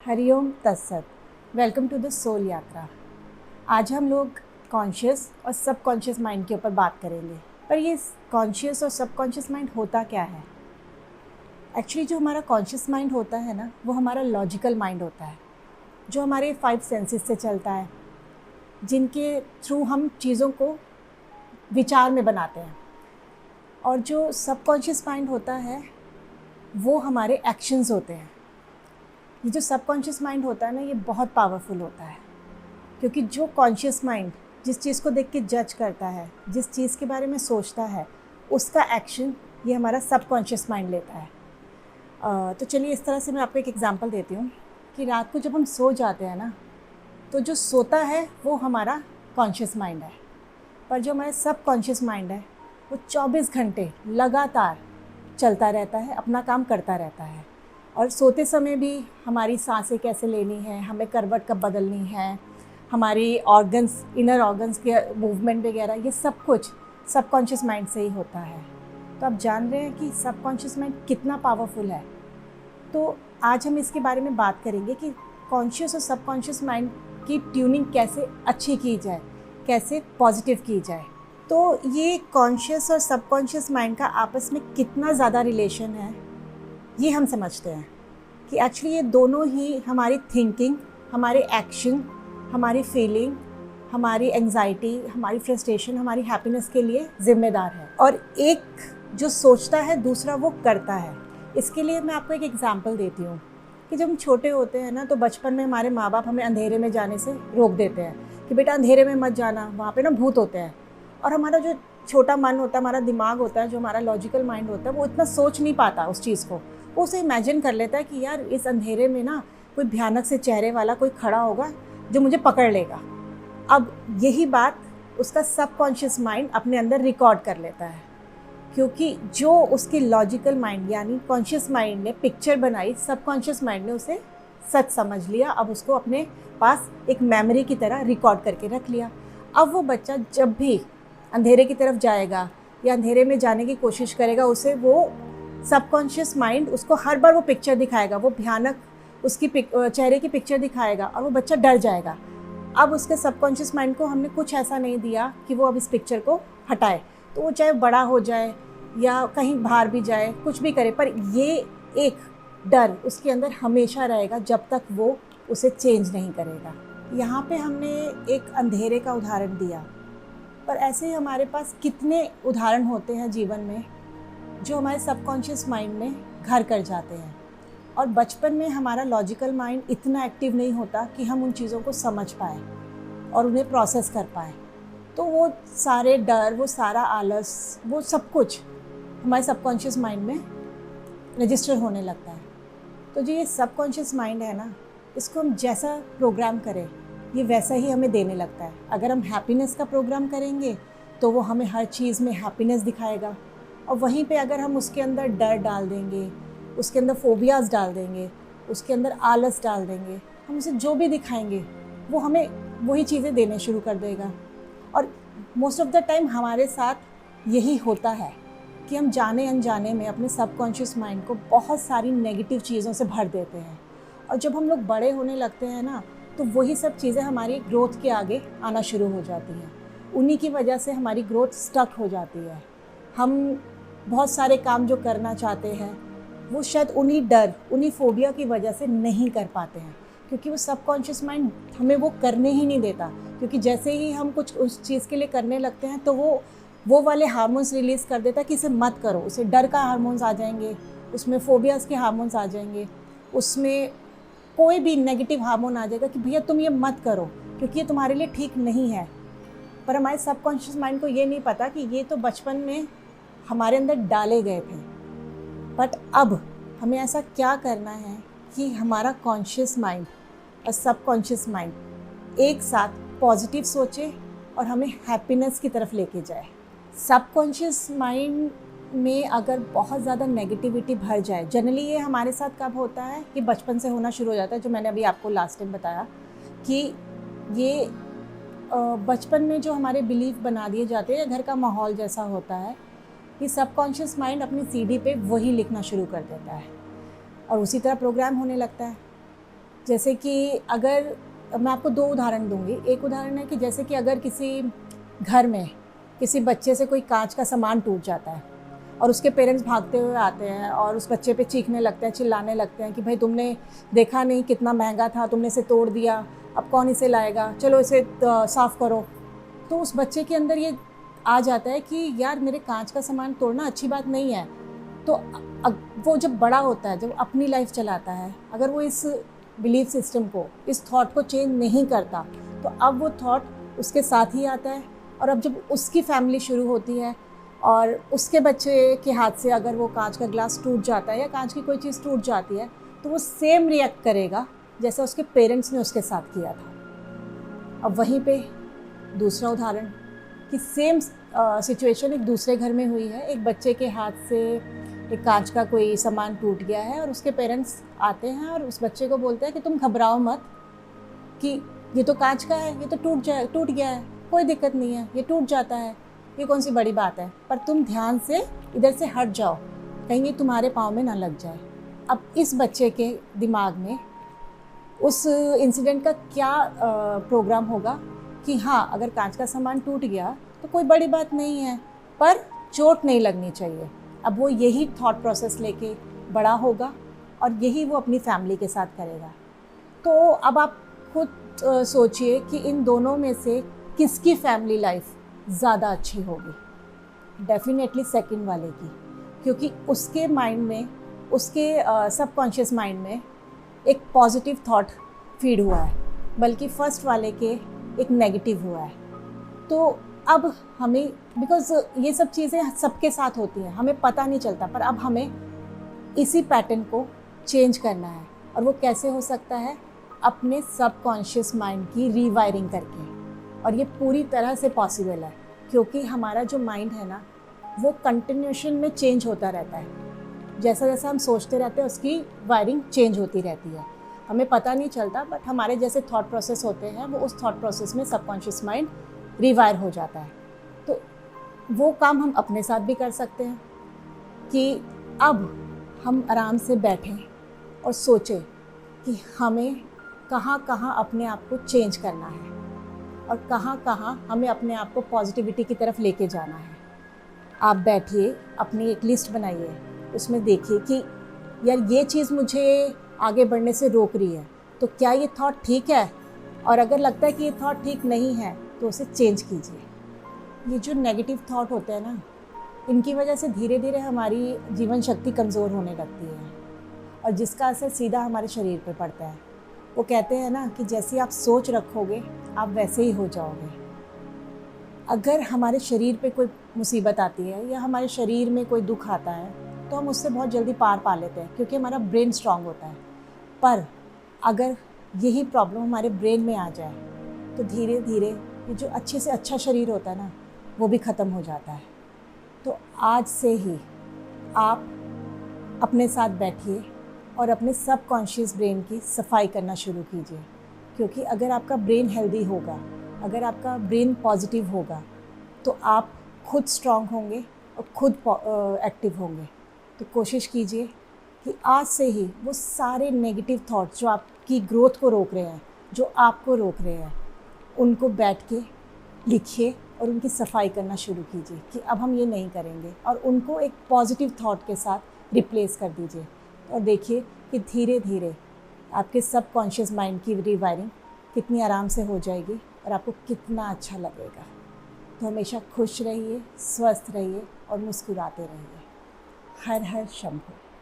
हरिओम तत्सत। Welcome to the soul यात्रा। आज हम लोग कॉन्शियस और सबकॉन्शियस माइंड के ऊपर बात करेंगे। पर ये कॉन्शियस और सबकॉन्शियस माइंड होता क्या है? एक्चुअली जो हमारा कॉन्शियस माइंड होता है ना, वो हमारा लॉजिकल माइंड होता है, जो हमारे 5 सेंसेस से चलता है, जिनके थ्रू हम चीज़ों को विचार में बनाते हैं। और जो सबकॉन्शियस माइंड होता है वो हमारे एक्शंस होते हैं। ये जो सबकॉन्शियस माइंड होता है ना, ये बहुत पावरफुल होता है, क्योंकि जो कॉन्शियस माइंड जिस चीज़ को देख के जज करता है, जिस चीज़ के बारे में सोचता है, उसका एक्शन ये हमारा सबकॉन्शियस माइंड लेता है। तो चलिए इस तरह से मैं आपको एक एग्जांपल देती हूँ कि रात को जब हम सो जाते हैं ना, तो जो सोता है वो हमारा कॉन्शियस माइंड है, पर जो हमारा सबकॉन्शियस माइंड है वो 24 घंटे लगातार चलता रहता है, अपना काम करता रहता है। और सोते समय भी हमारी सांसें कैसे लेनी है, हमें करवट कब बदलनी है, हमारी ऑर्गन्स, इनर ऑर्गन्स के मूवमेंट वगैरह, ये सब कुछ सबकॉन्शियस माइंड से ही होता है। तो आप जान रहे हैं कि सबकॉन्शियस माइंड कितना पावरफुल है। तो आज हम इसके बारे में बात करेंगे कि कॉन्शियस और सबकॉन्शियस माइंड की ट्यूनिंग कैसे अच्छी की जाए, कैसे पॉजिटिव की जाए। तो ये कॉन्शियस और सबकॉन्शियस माइंड का आपस में कितना ज़्यादा रिलेशन है, ये हम समझते हैं कि एक्चुअली ये दोनों ही हमारी थिंकिंग, हमारे एक्शन, हमारी फीलिंग, हमारी एंजाइटी, हमारी फ्रस्ट्रेशन, हमारी हैप्पीनेस के लिए ज़िम्मेदार है। और एक जो सोचता है, दूसरा वो करता है। इसके लिए मैं आपको एक एग्जांपल देती हूँ कि जब हम छोटे होते हैं ना, तो बचपन में हमारे माँ बाप हमें अंधेरे में जाने से रोक देते हैं कि बेटा अंधेरे में मत जाना, वहाँ पे ना भूत होते हैं। और हमारा जो छोटा मन होता है, हमारा दिमाग होता है, जो हमारा लॉजिकल माइंड होता है, वो इतना सोच नहीं पाता उस चीज़ को। वो उसे इमेजिन कर लेता है कि यार इस अंधेरे में ना कोई भयानक से चेहरे वाला कोई खड़ा होगा जो मुझे पकड़ लेगा। अब यही बात उसका सबकॉन्शियस माइंड अपने अंदर रिकॉर्ड कर लेता है, क्योंकि जो उसकी लॉजिकल माइंड यानी कॉन्शियस माइंड ने पिक्चर बनाई, सबकॉन्शियस माइंड ने उसे सच समझ लिया। अब उसको अपने पास एक मेमोरी की तरह रिकॉर्ड करके रख लिया। अब वो बच्चा जब भी अंधेरे की तरफ जाएगा या अंधेरे में जाने की कोशिश करेगा, उसे वो सबकॉन्शियस माइंड उसको हर बार वो पिक्चर दिखाएगा, वो भयानक उसकी चेहरे की पिक्चर दिखाएगा और वो बच्चा डर जाएगा। अब उसके सबकॉन्शियस माइंड को हमने कुछ ऐसा नहीं दिया कि वो अब इस पिक्चर को हटाए, तो वो चाहे बड़ा हो जाए या कहीं बाहर भी जाए, कुछ भी करे, पर ये एक डर उसके अंदर हमेशा रहेगा जब तक वो उसे चेंज नहीं करेगा। यहाँ पे हमने एक अंधेरे का उदाहरण दिया, पर ऐसे ही हमारे पास कितने उदाहरण होते हैं जीवन में जो हमारे सबकॉन्शियस माइंड में घर कर जाते हैं। और बचपन में हमारा लॉजिकल माइंड इतना एक्टिव नहीं होता कि हम उन चीज़ों को समझ पाएँ और उन्हें प्रोसेस कर पाएँ। तो वो सारे डर, वो सारा आलस, वो सब कुछ हमारे सबकॉन्शियस माइंड में रजिस्टर होने लगता है। तो जो ये सबकॉन्शियस माइंड है ना, इसको हम जैसा प्रोग्राम करें ये वैसा ही हमें देने लगता है। अगर हम हैप्पीनेस का प्रोग्राम करेंगे तो वो हमें हर चीज़ में हैप्पीनेस दिखाएगा, और वहीं पे अगर हम उसके अंदर डर डाल देंगे, उसके अंदर फोबियाज़ डाल देंगे, उसके अंदर आलस डाल देंगे, हम उसे जो भी दिखाएंगे वो हमें वही चीज़ें देने शुरू कर देगा। और मोस्ट ऑफ द टाइम हमारे साथ यही होता है कि हम जाने अनजाने में अपने सबकॉन्शियस माइंड को बहुत सारी नेगेटिव चीज़ों से भर देते हैं। और जब हम लोग बड़े होने लगते हैं ना, तो वही सब चीज़ें हमारी ग्रोथ के आगे आना शुरू हो जाती हैं। उन्हीं की वजह से हमारी ग्रोथ स्टक हो जाती है। हम बहुत सारे काम जो करना चाहते हैं वो शायद उन्हीं डर, उन्हीं फोबिया की वजह से नहीं कर पाते हैं, क्योंकि वो सबकॉन्शियस माइंड हमें वो करने ही नहीं देता। क्योंकि जैसे ही हम कुछ उस चीज़ के लिए करने लगते हैं तो वो वाले हार्मोन्स रिलीज़ कर देता है कि इसे मत करो। उसे डर का हार्मोन्स आ जाएंगे, उसमें फोबियाज़ के हार्मोन्स आ जाएंगे, उसमें कोई भी नेगेटिव हार्मोन आ जाएगा कि भैया तुम ये मत करो क्योंकि ये तुम्हारे लिए ठीक नहीं है। पर हमारे सबकॉन्शियस माइंड को ये नहीं पता कि ये तो बचपन में हमारे अंदर डाले गए थे। बट अब हमें ऐसा क्या करना है कि हमारा कॉन्शियस माइंड और सबकॉन्शियस माइंड एक साथ पॉजिटिव सोचे और हमें हैप्पीनेस की तरफ लेके जाए। सबकॉन्शियस माइंड में अगर बहुत ज़्यादा नेगेटिविटी भर जाए, जनरली ये हमारे साथ कब होता है कि बचपन से होना शुरू हो जाता है, जो मैंने अभी आपको लास्ट टाइम बताया कि ये बचपन में जो हमारे बिलीफ बना दिए जाते हैं, घर का माहौल जैसा होता है, ये सबकॉन्शियस माइंड अपनी सीडी पे वही लिखना शुरू कर देता है और उसी तरह प्रोग्राम होने लगता है। जैसे कि अगर मैं आपको 2 उदाहरण दूँगी। एक उदाहरण है कि जैसे कि अगर किसी घर में किसी बच्चे से कोई काँच का सामान टूट जाता है और उसके पेरेंट्स भागते हुए आते हैं और उस बच्चे पे चीखने लगते हैं, चिल्लाने लगते हैं कि भाई तुमने देखा नहीं कितना महंगा था, तुमने इसे तोड़ दिया, अब कौन इसे लाएगा, चलो इसे साफ़ करो। तो उस बच्चे के अंदर ये आ जाता है कि यार मेरे काँच का सामान तोड़ना अच्छी बात नहीं है। तो वो जब बड़ा होता है, जब अपनी लाइफ चलाता है, अगर वो इस बिलीफ सिस्टम को, इस थॉट को चेंज नहीं करता, तो अब वो थॉट उसके साथ ही आता है। और अब जब उसकी फैमिली शुरू होती है और उसके बच्चे के हाथ से अगर वो कांच का ग्लास टूट जाता है या कांच की कोई चीज़ टूट जाती है, तो वो सेम रिएक्ट करेगा जैसा उसके पेरेंट्स ने उसके साथ किया था। अब वहीं पे दूसरा उदाहरण कि सेम सिचुएशन एक दूसरे घर में हुई है। एक बच्चे के हाथ से एक कांच का कोई सामान टूट गया है और उसके पेरेंट्स आते हैं और उस बच्चे को बोलते हैं कि तुम घबराओ मत, कि ये तो कांच का है, ये तो टूट गया है, कोई दिक्कत नहीं है, ये टूट जाता है, ये कौन सी बड़ी बात है, पर तुम ध्यान से इधर से हट जाओ, कहीं ये तुम्हारे पाँव में ना लग जाए। अब इस बच्चे के दिमाग में उस इंसिडेंट का क्या प्रोग्राम होगा कि हाँ, अगर कांच का सामान टूट गया तो कोई बड़ी बात नहीं है, पर चोट नहीं लगनी चाहिए। अब वो यही थॉट प्रोसेस लेके बड़ा होगा और यही वो अपनी फैमिली के साथ करेगा। तो अब आप खुद सोचिए कि इन दोनों में से किसकी फैमिली लाइफ ज़्यादा अच्छी होगी। डेफिनेटली सेकंड वाले की, क्योंकि उसके माइंड में, उसके सबकॉन्शियस माइंड में एक पॉजिटिव थॉट फीड हुआ है, बल्कि फर्स्ट वाले के एक नेगेटिव हुआ है। तो अब हमें, बिकॉज़ ये सब चीज़ें सबके साथ होती हैं, हमें पता नहीं चलता, पर अब हमें इसी पैटर्न को चेंज करना है। और वो कैसे हो सकता है? अपने सबकॉन्शियस माइंड की रीवायरिंग करके। और ये पूरी तरह से पॉसिबल है, क्योंकि हमारा जो माइंड है ना, वो कंटिन्यूशन में चेंज होता रहता है। जैसा जैसा हम सोचते रहते हैं उसकी वायरिंग चेंज होती रहती है, हमें पता नहीं चलता, बट हमारे जैसे थॉट प्रोसेस होते हैं, वो उस थॉट प्रोसेस में सबकॉन्शियस माइंड रिवायर हो जाता है। तो वो काम हम अपने साथ भी कर सकते हैं कि अब हम आराम से बैठें और सोचें कि हमें कहाँ कहाँ अपने आप को चेंज करना है और कहाँ कहाँ हमें अपने आप को पॉजिटिविटी की तरफ लेके जाना है। आप बैठिए, अपनी एक लिस्ट बनाइए, उसमें देखिए कि यार ये चीज़ मुझे आगे बढ़ने से रोक रही है, तो क्या ये थॉट ठीक है? और अगर लगता है कि ये थॉट ठीक नहीं है तो उसे चेंज कीजिए। ये जो नेगेटिव थॉट होते हैं ना, इनकी वजह से धीरे धीरे हमारी जीवन शक्ति कमज़ोर होने लगती है और जिसका असर सीधा हमारे शरीर पे पड़ता है। वो कहते हैं ना कि जैसी आप सोच रखोगे आप वैसे ही हो जाओगे। अगर हमारे शरीर पे कोई मुसीबत आती है या हमारे शरीर में कोई दुख आता है तो हम उससे बहुत जल्दी पार पा लेते हैं, क्योंकि हमारा ब्रेन स्ट्रांग होता है। पर अगर यही प्रॉब्लम हमारे ब्रेन में आ जाए तो धीरे धीरे ये जो अच्छे से अच्छा शरीर होता है ना, वो भी ख़त्म हो जाता है। तो आज से ही आप अपने साथ बैठिए और अपने सबकॉन्शियस ब्रेन की सफाई करना शुरू कीजिए, क्योंकि अगर आपका ब्रेन हेल्दी होगा, अगर आपका ब्रेन पॉजिटिव होगा, तो आप खुद स्ट्रांग होंगे और खुद एक्टिव होंगे। तो कोशिश कीजिए कि आज से ही वो सारे नेगेटिव थॉट्स जो आपकी ग्रोथ को रोक रहे हैं, जो आपको रोक रहे हैं, उनको बैठ के लिखिए और उनकी सफाई करना शुरू कीजिए कि अब हम ये नहीं करेंगे, और उनको एक पॉजिटिव थॉट के साथ रिप्लेस कर दीजिए। और देखिए कि धीरे धीरे आपके सबकॉन्शियस माइंड की रिवायरिंग कितनी आराम से हो जाएगी और आपको कितना अच्छा लगेगा। तो हमेशा खुश रहिए, स्वस्थ रहिए और मुस्कुराते रहिए। हर हर शंभू।